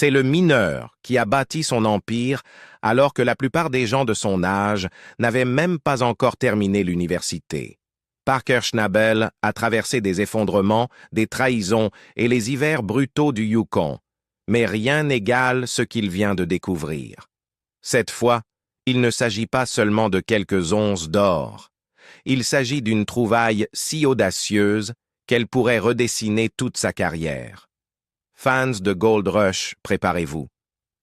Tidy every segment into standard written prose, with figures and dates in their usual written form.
C'est le mineur qui a bâti son empire alors que la plupart des gens de son âge n'avaient même pas encore terminé l'université. Parker Schnabel a traversé des effondrements, des trahisons et les hivers brutaux du Yukon, mais rien n'égale ce qu'il vient de découvrir. Cette fois, il ne s'agit pas seulement de quelques onces d'or. Il s'agit d'une trouvaille si audacieuse qu'elle pourrait redessiner toute sa carrière. Fans de Gold Rush, préparez-vous,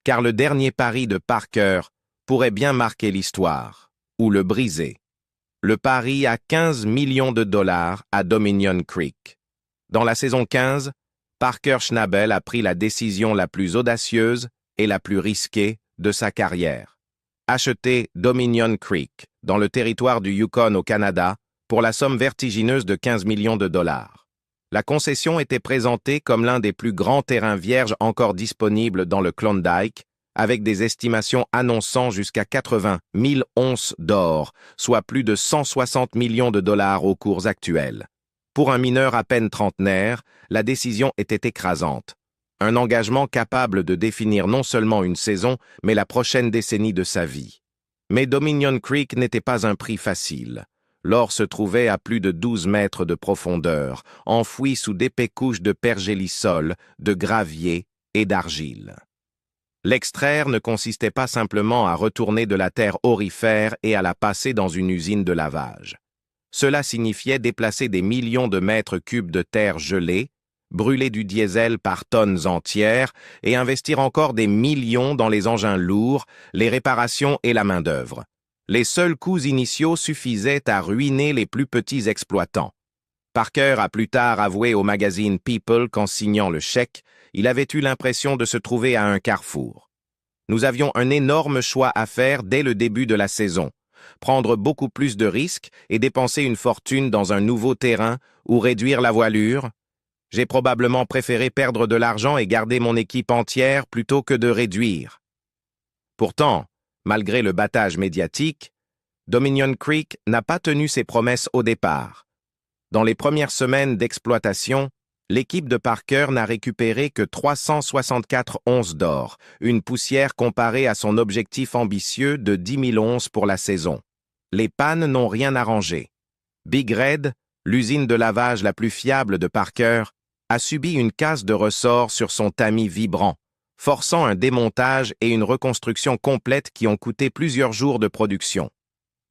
car le dernier pari de Parker pourrait bien marquer l'histoire, ou le briser. Le pari à 15 millions de dollars à Dominion Creek. Dans la saison 15, Parker Schnabel a pris la décision la plus audacieuse et la plus risquée de sa carrière. Acheter Dominion Creek, dans le territoire du Yukon au Canada, pour la somme vertigineuse de 15 millions de dollars. La concession était présentée comme l'un des plus grands terrains vierges encore disponibles dans le Klondike, avec des estimations annonçant jusqu'à 80 000 onces d'or, soit plus de 160 millions de dollars aux cours actuels. Pour un mineur à peine trentenaire, la décision était écrasante. Un engagement capable de définir non seulement une saison, mais la prochaine décennie de sa vie. Mais Dominion Creek n'était pas un prix facile. L'or se trouvait à plus de 12 mètres de profondeur, enfoui sous d'épais couches de pergélisol, de gravier et d'argile. L'extraire ne consistait pas simplement à retourner de la terre aurifère et à la passer dans une usine de lavage. Cela signifiait déplacer des millions de mètres cubes de terre gelée, brûler du diesel par tonnes entières et investir encore des millions dans les engins lourds, les réparations et la main-d'œuvre. Les seuls coûts initiaux suffisaient à ruiner les plus petits exploitants. Parker a plus tard avoué au magazine People qu'en signant le chèque, il avait eu l'impression de se trouver à un carrefour. Nous avions un énorme choix à faire dès le début de la saison. Prendre beaucoup plus de risques et dépenser une fortune dans un nouveau terrain ou réduire la voilure. J'ai probablement préféré perdre de l'argent et garder mon équipe entière plutôt que de réduire. Pourtant, malgré le battage médiatique, Dominion Creek n'a pas tenu ses promesses au départ. Dans les premières semaines d'exploitation, l'équipe de Parker n'a récupéré que 364 onces d'or, une poussière comparée à son objectif ambitieux de 10 000 onces pour la saison. Les pannes n'ont rien arrangé. Big Red, l'usine de lavage la plus fiable de Parker, a subi une casse de ressort sur son tamis vibrant, forçant un démontage et une reconstruction complète qui ont coûté plusieurs jours de production.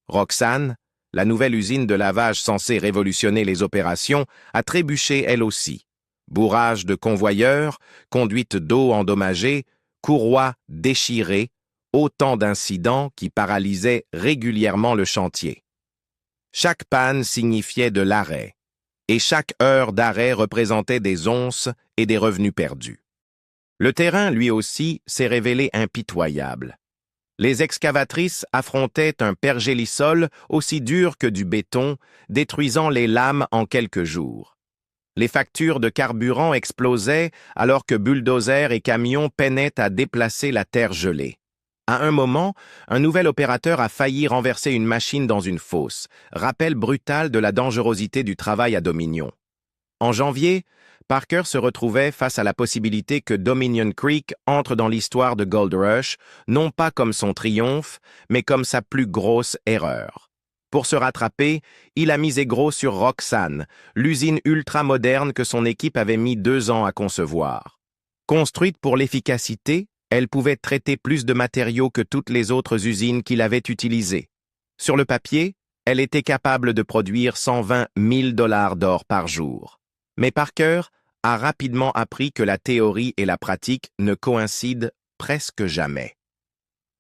Roxane, la nouvelle usine de lavage censée révolutionner les opérations, a trébuché elle aussi. Bourrage de convoyeurs, conduite d'eau endommagée, courroies déchirées, autant d'incidents qui paralysaient régulièrement le chantier. Chaque panne signifiait de l'arrêt, et chaque heure d'arrêt représentait des onces et des revenus perdus. Le terrain, lui aussi, s'est révélé impitoyable. Les excavatrices affrontaient un pergélisol aussi dur que du béton, détruisant les lames en quelques jours. Les factures de carburant explosaient alors que bulldozers et camions peinaient à déplacer la terre gelée. À un moment, un nouvel opérateur a failli renverser une machine dans une fosse, rappel brutal de la dangerosité du travail à Dominion. En janvier, Parker se retrouvait face à la possibilité que Dominion Creek entre dans l'histoire de Gold Rush, non pas comme son triomphe, mais comme sa plus grosse erreur. Pour se rattraper, il a misé gros sur Roxane, l'usine ultra-moderne que son équipe avait mis 2 ans à concevoir. Construite pour l'efficacité, elle pouvait traiter plus de matériaux que toutes les autres usines qu'il avait utilisées. Sur le papier, elle était capable de produire 120 000 $ d'or par jour. Mais Parker a rapidement appris que la théorie et la pratique ne coïncident presque jamais.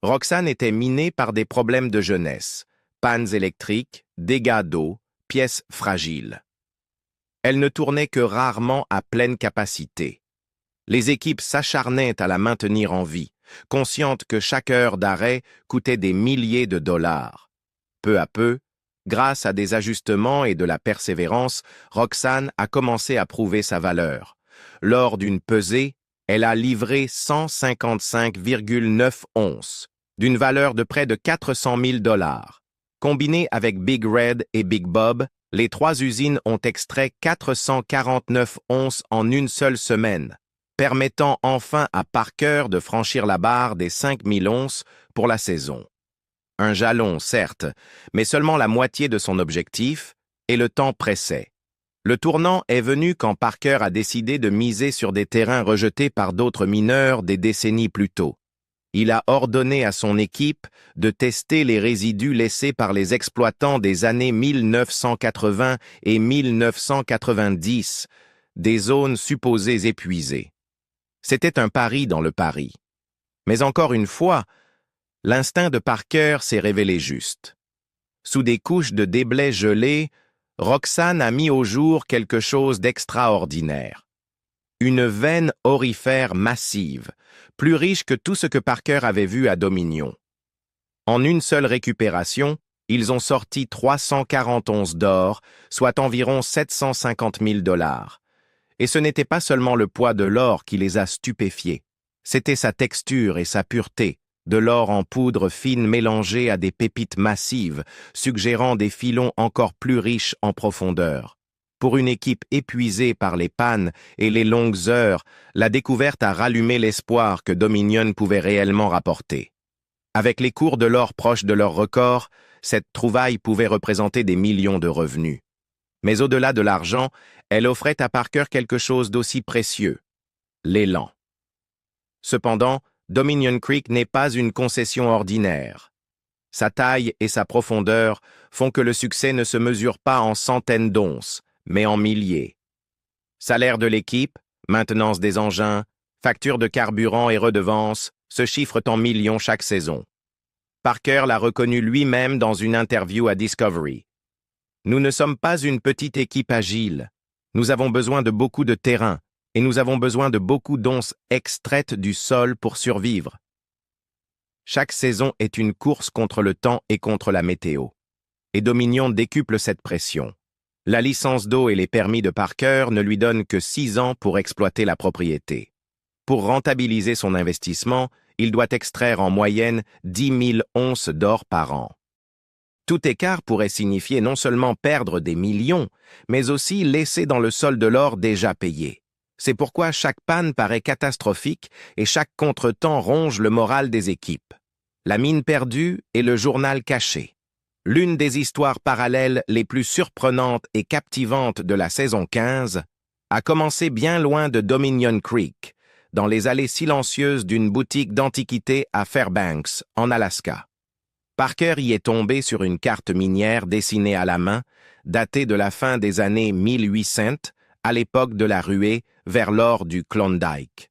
Roxane était minée par des problèmes de jeunesse, pannes électriques, dégâts d'eau, pièces fragiles. Elle ne tournait que rarement à pleine capacité. Les équipes s'acharnaient à la maintenir en vie, conscientes que chaque heure d'arrêt coûtait des milliers de dollars. Peu à peu, grâce à des ajustements et de la persévérance, Roxane a commencé à prouver sa valeur. Lors d'une pesée, elle a livré 155,9 onces, d'une valeur de près de 400 000 $. Combinées avec Big Red et Big Bob, les 3 usines ont extrait 449 onces en une seule semaine. permettant enfin à Parker de franchir la barre des 5000 onces pour la saison. Un jalon, certes, mais seulement la moitié de son objectif, et le temps pressait. Le tournant est venu quand Parker a décidé de miser sur des terrains rejetés par d'autres mineurs des décennies plus tôt. Il a ordonné à son équipe de tester les résidus laissés par les exploitants des années 1980 et 1990, des zones supposées épuisées. C'était un pari dans le pari. Mais encore une fois, l'instinct de Parker s'est révélé juste. Sous des couches de déblais gelés, Roxane a mis au jour quelque chose d'extraordinaire. Une veine aurifère massive, plus riche que tout ce que Parker avait vu à Dominion. En une seule récupération, ils ont sorti 340 onces d'or, soit environ 750 000 $. Et ce n'était pas seulement le poids de l'or qui les a stupéfiés, c'était sa texture et sa pureté, de l'or en poudre fine mélangée à des pépites massives, suggérant des filons encore plus riches en profondeur. Pour une équipe épuisée par les pannes et les longues heures, la découverte a rallumé l'espoir que Dominion pouvait réellement rapporter. Avec les cours de l'or proches de leur record, cette trouvaille pouvait représenter des millions de revenus. Mais au-delà de l'argent, elle offrait à Parker quelque chose d'aussi précieux, l'élan. Cependant, Dominion Creek n'est pas une concession ordinaire. Sa taille et sa profondeur font que le succès ne se mesure pas en centaines d'onces, mais en milliers. Salaire de l'équipe, maintenance des engins, factures de carburant et redevances se chiffrent en millions chaque saison. Parker l'a reconnu lui-même dans une interview à Discovery. Nous ne sommes pas une petite équipe agile. Nous avons besoin de beaucoup de terrain et nous avons besoin de beaucoup d'onces extraites du sol pour survivre. Chaque saison est une course contre le temps et contre la météo. Et Dominion décuple cette pression. La licence d'eau et les permis de Parker ne lui donnent que 6 ans pour exploiter la propriété. Pour rentabiliser son investissement, il doit extraire en moyenne 10 000 onces d'or par an. Tout écart pourrait signifier non seulement perdre des millions, mais aussi laisser dans le sol de l'or déjà payé. C'est pourquoi chaque panne paraît catastrophique et chaque contretemps ronge le moral des équipes. La mine perdue et le journal caché. L'une des histoires parallèles les plus surprenantes et captivantes de la saison 15 a commencé bien loin de Dominion Creek, dans les allées silencieuses d'une boutique d'antiquités à Fairbanks, en Alaska. Parker y est tombé sur une carte minière dessinée à la main, datée de la fin des années 1800, à l'époque de la ruée vers l'or du Klondike.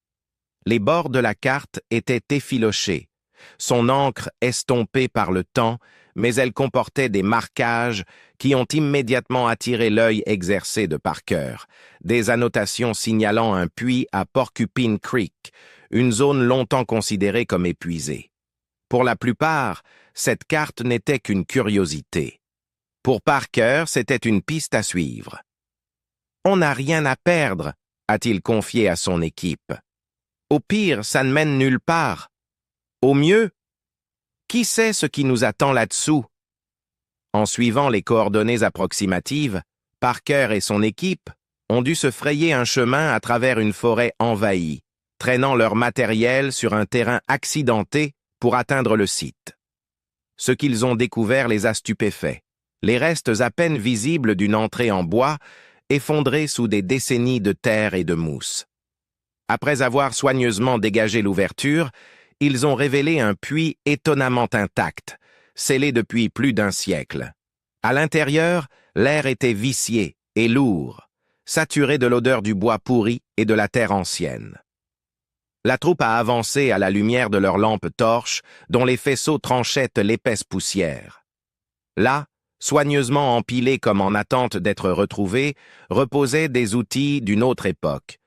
Les bords de la carte étaient effilochés, son encre estompée par le temps, mais elle comportait des marquages qui ont immédiatement attiré l'œil exercé de Parker, des annotations signalant un puits à Porcupine Creek, une zone longtemps considérée comme épuisée. Pour la plupart, cette carte n'était qu'une curiosité. Pour Parker, c'était une piste à suivre. « On n'a rien à perdre », a-t-il confié à son équipe. « Au pire, ça ne mène nulle part. Au mieux, qui sait ce qui nous attend là-dessous ?» En suivant les coordonnées approximatives, Parker et son équipe ont dû se frayer un chemin à travers une forêt envahie, traînant leur matériel sur un terrain accidenté pour atteindre le site. Ce qu'ils ont découvert les a stupéfaits, les restes à peine visibles d'une entrée en bois, effondrée sous des décennies de terre et de mousse. Après avoir soigneusement dégagé l'ouverture, ils ont révélé un puits étonnamment intact, scellé depuis plus d'1 siècle. À l'intérieur, l'air était vicié et lourd, saturé de l'odeur du bois pourri et de la terre ancienne. La troupe a avancé à la lumière de leurs lampes torches, dont les faisceaux tranchaient l'épaisse poussière. Là, soigneusement empilés comme en attente d'être retrouvés, reposaient des outils d'une autre époque.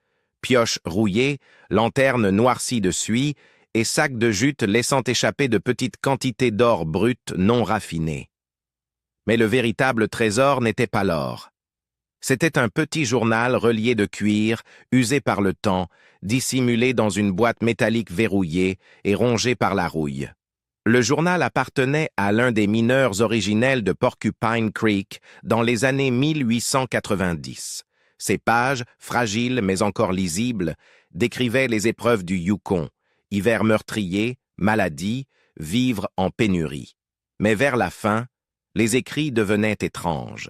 Pioches rouillées, lanternes noircies de suie et sacs de jute laissant échapper de petites quantités d'or brut non raffiné. Mais le véritable trésor n'était pas l'or. C'était un petit journal relié de cuir, usé par le temps, dissimulé dans une boîte métallique verrouillée et rongé par la rouille. Le journal appartenait à l'un des mineurs originels de Porcupine Creek dans les années 1890. Ses pages, fragiles mais encore lisibles, décrivait les épreuves du Yukon, hiver meurtrier, maladie, vivre en pénurie. Mais vers la fin, les écrits devenaient étranges.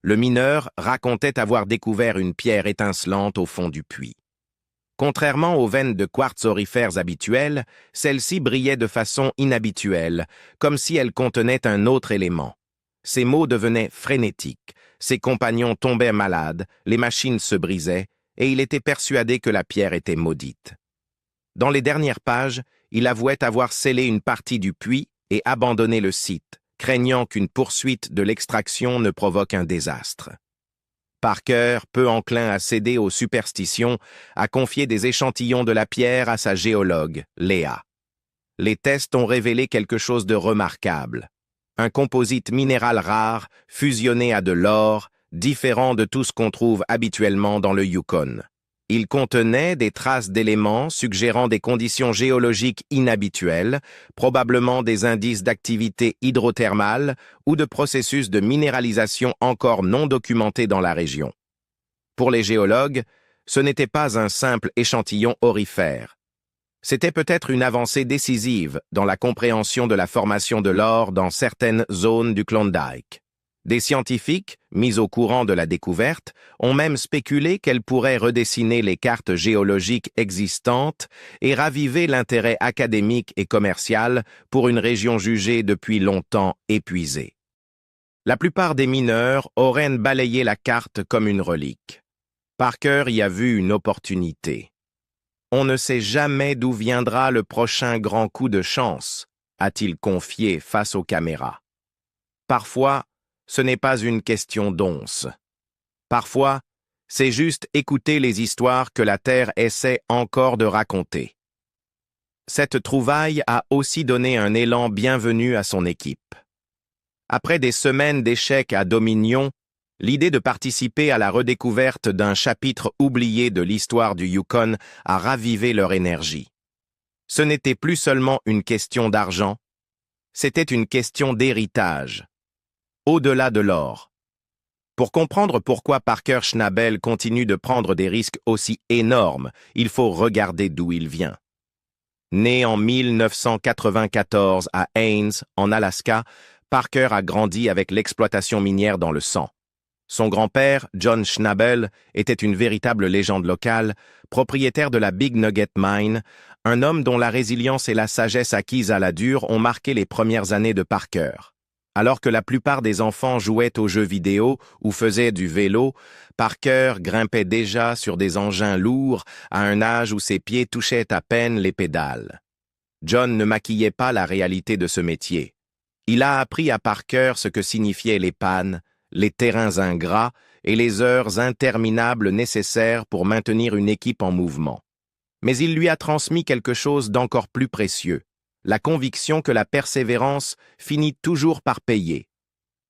Le mineur racontait avoir découvert une pierre étincelante au fond du puits. Contrairement aux veines de quartz aurifères habituelles, celle-ci brillait de façon inhabituelle, comme si elle contenait un autre élément. Ses mots devenaient frénétiques, ses compagnons tombaient malades, les machines se brisaient, et il était persuadé que la pierre était maudite. Dans les dernières pages, il avouait avoir scellé une partie du puits et abandonné le site, craignant qu'une poursuite de l'extraction ne provoque un désastre. Parker, peu enclin à céder aux superstitions, a confié des échantillons de la pierre à sa géologue, Léa. Les tests ont révélé quelque chose de remarquable. Un composite minéral rare, fusionné à de l'or, différent de tout ce qu'on trouve habituellement dans le Yukon. Il contenait des traces d'éléments suggérant des conditions géologiques inhabituelles, probablement des indices d'activité hydrothermale ou de processus de minéralisation encore non documentés dans la région. Pour les géologues, ce n'était pas un simple échantillon aurifère. C'était peut-être une avancée décisive dans la compréhension de la formation de l'or dans certaines zones du Klondike. Des scientifiques, mis au courant de la découverte, ont même spéculé qu'elle pourrait redessiner les cartes géologiques existantes et raviver l'intérêt académique et commercial pour une région jugée depuis longtemps épuisée. La plupart des mineurs auraient balayé la carte comme une relique. Parker y a vu une opportunité. On ne sait jamais d'où viendra le prochain grand coup de chance, a-t-il confié face aux caméras. Parfois, ce n'est pas une question d'once. Parfois, c'est juste écouter les histoires que la Terre essaie encore de raconter. Cette trouvaille a aussi donné un élan bienvenu à son équipe. Après des semaines d'échecs à Dominion, l'idée de participer à la redécouverte d'un chapitre oublié de l'histoire du Yukon a ravivé leur énergie. Ce n'était plus seulement une question d'argent, c'était une question d'héritage. Au-delà de l'or. Pour comprendre pourquoi Parker Schnabel continue de prendre des risques aussi énormes, il faut regarder d'où il vient. Né en 1994 à Haines, en Alaska, Parker a grandi avec l'exploitation minière dans le sang. Son grand-père, John Schnabel, était une véritable légende locale, propriétaire de la Big Nugget Mine, un homme dont la résilience et la sagesse acquises à la dure ont marqué les premières années de Parker. Alors que la plupart des enfants jouaient aux jeux vidéo ou faisaient du vélo, Parker grimpait déjà sur des engins lourds à un âge où ses pieds touchaient à peine les pédales. John ne maquillait pas la réalité de ce métier. Il a appris à Parker ce que signifiaient les pannes, les terrains ingrats et les heures interminables nécessaires pour maintenir une équipe en mouvement. Mais il lui a transmis quelque chose d'encore plus précieux. La conviction que la persévérance finit toujours par payer.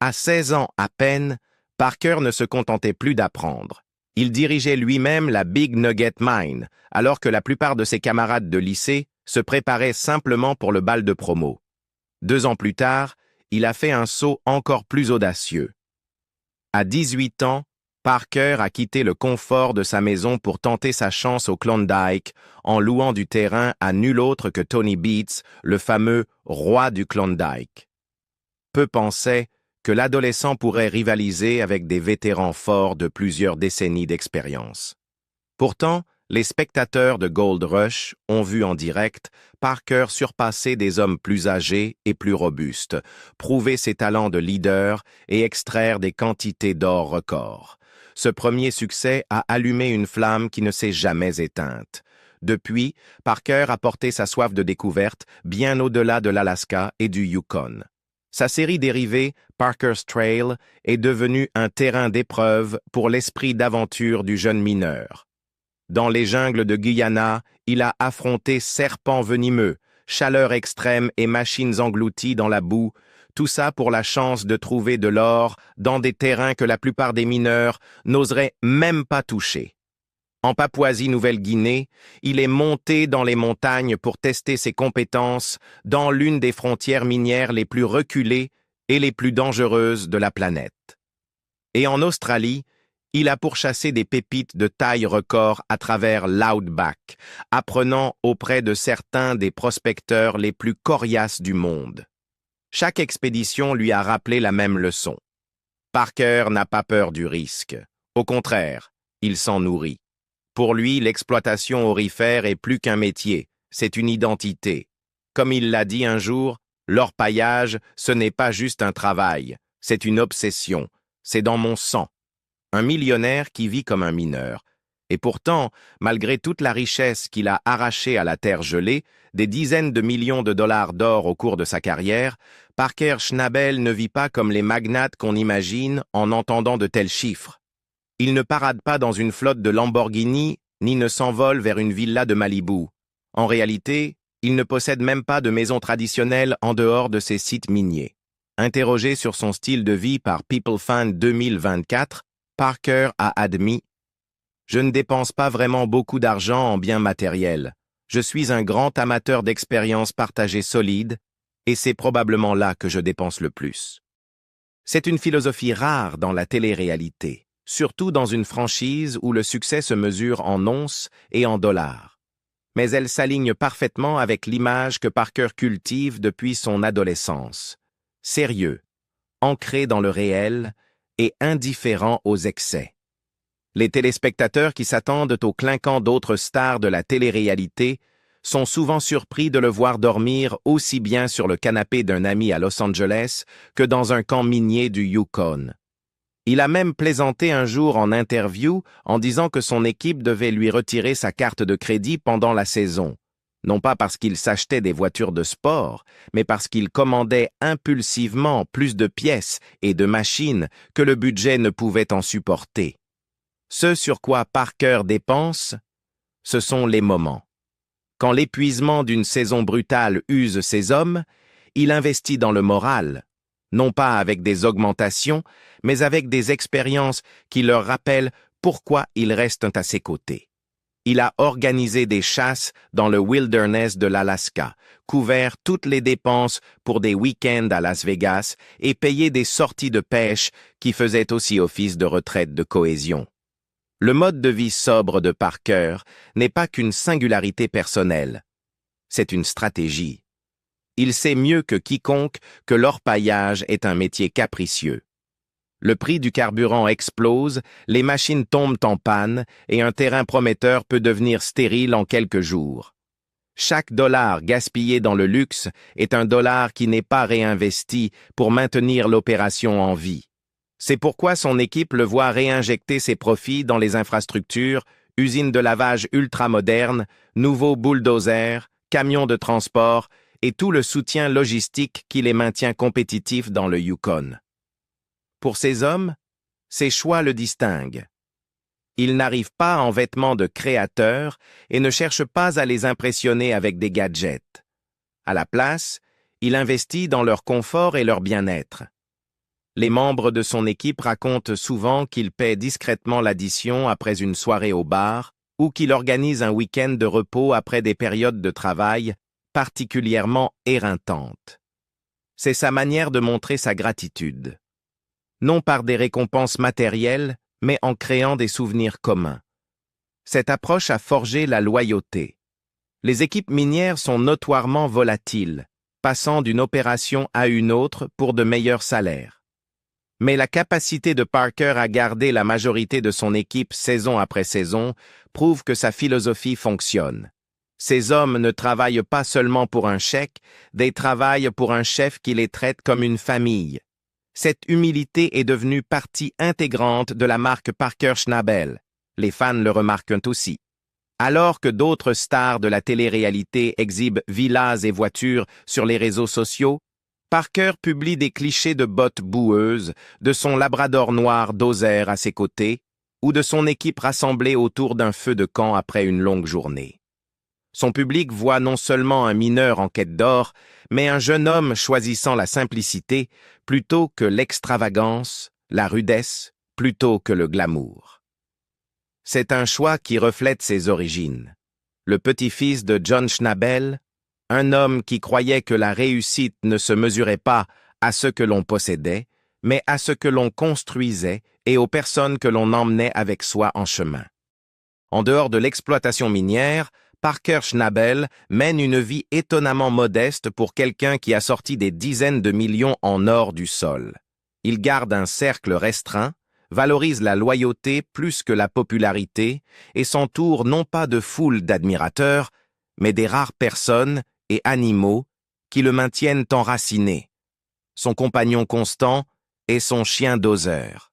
À 16 ans à peine, Parker ne se contentait plus d'apprendre. Il dirigeait lui-même la Big Nugget Mine, alors que la plupart de ses camarades de lycée se préparaient simplement pour le bal de promo. 2 ans plus tard, il a fait un saut encore plus audacieux. À 18 ans, Parker a quitté le confort de sa maison pour tenter sa chance au Klondike en louant du terrain à nul autre que Tony Beats, le fameux roi du Klondike. Peu pensaient que l'adolescent pourrait rivaliser avec des vétérans forts de plusieurs décennies d'expérience. Pourtant, les spectateurs de Gold Rush ont vu en direct Parker surpasser des hommes plus âgés et plus robustes, prouver ses talents de leader et extraire des quantités d'or records. Ce premier succès a allumé une flamme qui ne s'est jamais éteinte. Depuis, Parker a porté sa soif de découverte bien au-delà de l'Alaska et du Yukon. Sa série dérivée, Parker's Trail, est devenue un terrain d'épreuve pour l'esprit d'aventure du jeune mineur. Dans les jungles de Guyana, il a affronté serpents venimeux, chaleur extrême et machines englouties dans la boue, tout ça pour la chance de trouver de l'or dans des terrains que la plupart des mineurs n'oseraient même pas toucher. En Papouasie-Nouvelle-Guinée, il est monté dans les montagnes pour tester ses compétences dans l'une des frontières minières les plus reculées et les plus dangereuses de la planète. Et en Australie, Il a pourchassé des pépites de taille record à travers l'Outback, apprenant auprès de certains des prospecteurs les plus coriaces du monde. Chaque expédition lui a rappelé la même leçon. Parker n'a pas peur du risque. Au contraire, il s'en nourrit. Pour lui, l'exploitation aurifère est plus qu'un métier, c'est une identité. Comme il l'a dit un jour, l'orpaillage, ce n'est pas juste un travail, c'est une obsession, c'est dans mon sang. Un millionnaire qui vit comme un mineur. Et pourtant, malgré toute la richesse qu'il a arrachée à la terre gelée, des dizaines de millions de dollars d'or au cours de sa carrière, Parker Schnabel ne vit pas comme les magnates qu'on imagine en entendant de tels chiffres. Il ne parade pas dans une flotte de Lamborghini, ni ne s'envole vers une villa de Malibu. En réalité, il ne possède même pas de maison traditionnelle en dehors de ses sites miniers. Interrogé sur son style de vie par PeopleFan 2024, Parker a admis « Je ne dépense pas vraiment beaucoup d'argent en biens matériels. Je suis un grand amateur d'expériences partagées solides, et c'est probablement là que je dépense le plus. » C'est une philosophie rare dans la télé-réalité, surtout dans une franchise où le succès se mesure en onces et en dollars. Mais elle s'aligne parfaitement avec l'image que Parker cultive depuis son adolescence. Sérieux, ancré dans le réel et indifférent aux excès. Les téléspectateurs qui s'attendent au clinquant d'autres stars de la télé-réalité sont souvent surpris de le voir dormir aussi bien sur le canapé d'un ami à Los Angeles que dans un camp minier du Yukon. Il a même plaisanté un jour en interview en disant que son équipe devait lui retirer sa carte de crédit pendant la saison. Non pas parce qu'il s'achetait des voitures de sport, mais parce qu'il commandait impulsivement plus de pièces et de machines que le budget ne pouvait en supporter. Ce sur quoi Parker dépense, ce sont les moments. Quand l'épuisement d'une saison brutale use ses hommes, il investit dans le moral, non pas avec des augmentations, mais avec des expériences qui leur rappellent pourquoi ils restent à ses côtés. Il a organisé des chasses dans le wilderness de l'Alaska, couvert toutes les dépenses pour des week-ends à Las Vegas et payé des sorties de pêche qui faisaient aussi office de retraite de cohésion. Le mode de vie sobre de Parker n'est pas qu'une singularité personnelle, c'est une stratégie. Il sait mieux que quiconque que l'orpaillage est un métier capricieux. Le prix du carburant explose, les machines tombent en panne et un terrain prometteur peut devenir stérile en quelques jours. Chaque dollar gaspillé dans le luxe est un dollar qui n'est pas réinvesti pour maintenir l'opération en vie. C'est pourquoi son équipe le voit réinjecter ses profits dans les infrastructures, usines de lavage ultramodernes, nouveaux bulldozers, camions de transport et tout le soutien logistique qui les maintient compétitifs dans le Yukon. Pour ces hommes, ces choix le distinguent. Ils n'arrivent pas en vêtements de créateurs et ne cherchent pas à les impressionner avec des gadgets. À la place, il investit dans leur confort et leur bien-être. Les membres de son équipe racontent souvent qu'il paie discrètement l'addition après une soirée au bar ou qu'il organise un week-end de repos après des périodes de travail particulièrement éreintantes. C'est sa manière de montrer sa gratitude. Non par des récompenses matérielles, mais en créant des souvenirs communs. Cette approche a forgé la loyauté. Les équipes minières sont notoirement volatiles, passant d'une opération à une autre pour de meilleurs salaires. Mais la capacité de Parker à garder la majorité de son équipe saison après saison prouve que sa philosophie fonctionne. Ces hommes ne travaillent pas seulement pour un chèque, ils travaillent pour un chef qui les traite comme une famille. Cette humilité est devenue partie intégrante de la marque Parker Schnabel. Les fans le remarquent aussi. Alors que d'autres stars de la télé-réalité exhibent villas et voitures sur les réseaux sociaux, Parker publie des clichés de bottes boueuses, de son labrador noir Dozer à ses côtés, ou de son équipe rassemblée autour d'un feu de camp après une longue journée. Son public voit non seulement un mineur en quête d'or, mais un jeune homme choisissant la simplicité plutôt que l'extravagance, la rudesse plutôt que le glamour. C'est un choix qui reflète ses origines. Le petit-fils de John Schnabel, un homme qui croyait que la réussite ne se mesurait pas à ce que l'on possédait, mais à ce que l'on construisait et aux personnes que l'on emmenait avec soi en chemin. En dehors de l'exploitation minière, Parker Schnabel mène une vie étonnamment modeste pour quelqu'un qui a sorti des dizaines de millions en or du sol. Il garde un cercle restreint, valorise la loyauté plus que la popularité et s'entoure non pas de foules d'admirateurs, mais des rares personnes et animaux qui le maintiennent enraciné. Son compagnon constant est son chien doseur.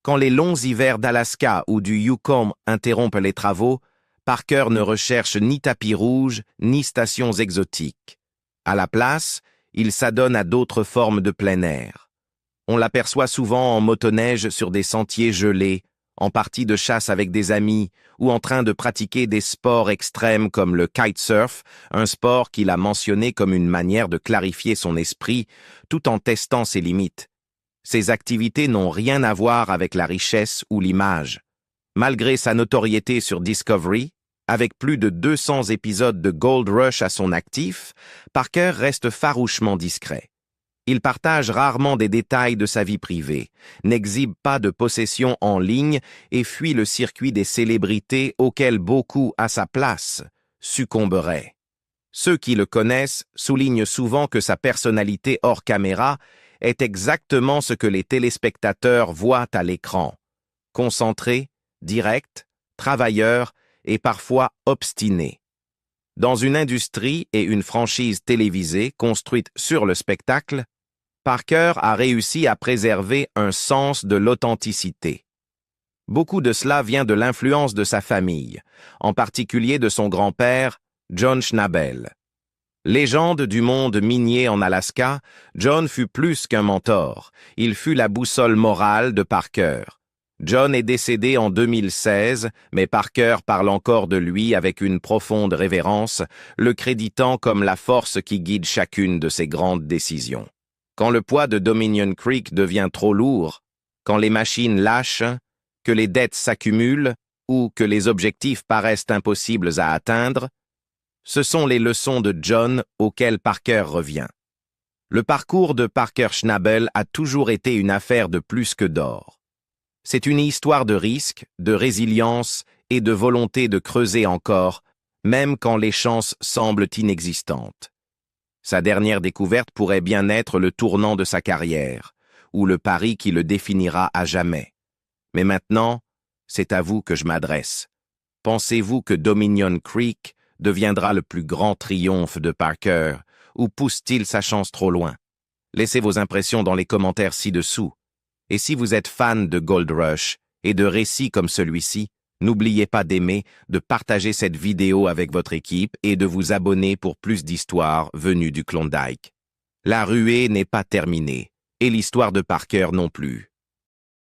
Quand les longs hivers d'Alaska ou du Yukon interrompent les travaux, Parker ne recherche ni tapis rouge ni stations exotiques. À la place, il s'adonne à d'autres formes de plein air. On l'aperçoit souvent en motoneige sur des sentiers gelés, en partie de chasse avec des amis ou en train de pratiquer des sports extrêmes comme le kitesurf, un sport qu'il a mentionné comme une manière de clarifier son esprit tout en testant ses limites. Ces activités n'ont rien à voir avec la richesse ou l'image. Malgré sa notoriété sur Discovery, avec plus de 200 épisodes de Gold Rush à son actif, Parker reste farouchement discret. Il partage rarement des détails de sa vie privée, n'exhibe pas de possessions en ligne et fuit le circuit des célébrités auxquelles beaucoup, à sa place, succomberaient. Ceux qui le connaissent soulignent souvent que sa personnalité hors caméra est exactement ce que les téléspectateurs voient à l'écran. Concentré, direct, travailleur et parfois obstiné. Dans une industrie et une franchise télévisée construite sur le spectacle, Parker a réussi à préserver un sens de l'authenticité. Beaucoup de cela vient de l'influence de sa famille, en particulier de son grand-père, John Schnabel. Légende du monde minier en Alaska, John fut plus qu'un mentor. Il fut la boussole morale de Parker. John est décédé en 2016, mais Parker parle encore de lui avec une profonde révérence, le créditant comme la force qui guide chacune de ses grandes décisions. Quand le poids de Dominion Creek devient trop lourd, quand les machines lâchent, que les dettes s'accumulent ou que les objectifs paraissent impossibles à atteindre, ce sont les leçons de John auxquelles Parker revient. Le parcours de Parker Schnabel a toujours été une affaire de plus que d'or. C'est une histoire de risque, de résilience et de volonté de creuser encore, même quand les chances semblent inexistantes. Sa dernière découverte pourrait bien être le tournant de sa carrière, ou le pari qui le définira à jamais. Mais maintenant, c'est à vous que je m'adresse. Pensez-vous que Dominion Creek deviendra le plus grand triomphe de Parker, ou pousse-t-il sa chance trop loin? Laissez vos impressions dans les commentaires ci-dessous. Et si vous êtes fan de Gold Rush et de récits comme celui-ci, n'oubliez pas d'aimer, de partager cette vidéo avec votre équipe et de vous abonner pour plus d'histoires venues du Klondike. La ruée n'est pas terminée, et l'histoire de Parker non plus.